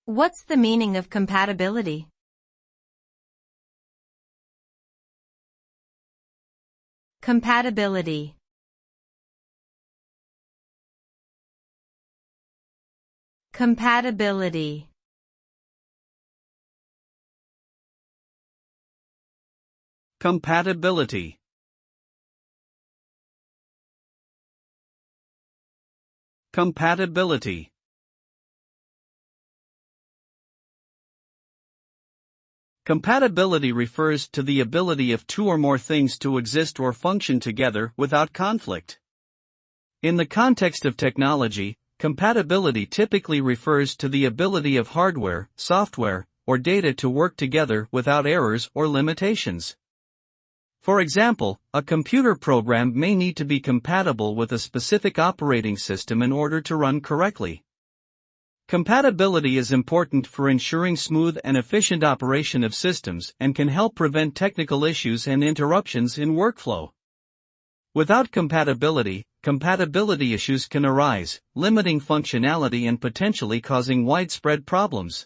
What's the meaning of compatibility? Compatibility. Compatibility. Compatibility. Compatibility. Compatibility refers to the ability of two or more things to exist or function together without conflict. In the context of technology, compatibility typically refers to the ability of hardware, software, or data to work together without errors or limitations. For example, a computer program may need to be compatible with a specific operating system in order to run correctly. Compatibility is important for ensuring smooth and efficient operation of systems and can help prevent technical issues and interruptions in workflow. Without compatibility issues can arise, limiting functionality and potentially causing widespread problems.